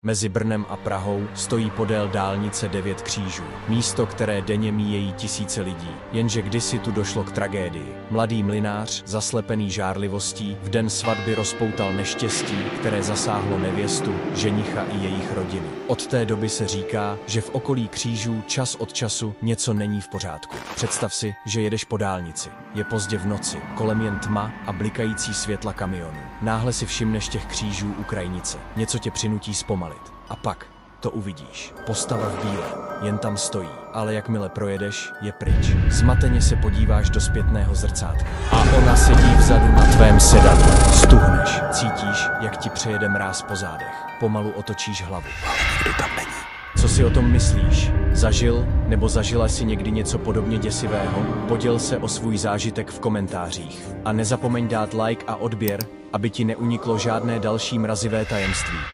Mezi Brnem a Prahou stojí podél dálnice 9 křížů, místo, které denně míjejí tisíce lidí. Jenže kdysi tu došlo k tragédii. Mladý mlynář, zaslepený žárlivostí, v den svatby rozpoutal neštěstí, které zasáhlo nevěstu, ženicha i jejich rodiny. Od té doby se říká, že v okolí křížů čas od času něco není v pořádku. Představ si, že jedeš po dálnici. Je pozdě v noci, kolem jen tma a blikající světla kamionů. Náhle si všimneš těch křížů u krajnice. Něco tě přinutí zpomalit. A pak to uvidíš. Postava v bílém, jen tam stojí, ale jakmile projedeš, je pryč. Zmateně se podíváš do zpětného zrcátka. A ona sedí vzadu na tvém sedadle. Stuhneš, cítíš, jak ti přejede mráz po zádech. Pomalu otočíš hlavu, ale nikdo tam není. Co si o tom myslíš? Zažil nebo zažila si někdy něco podobně děsivého? Poděl se o svůj zážitek v komentářích. A nezapomeň dát like a odběr, aby ti neuniklo žádné další mrazivé tajemství.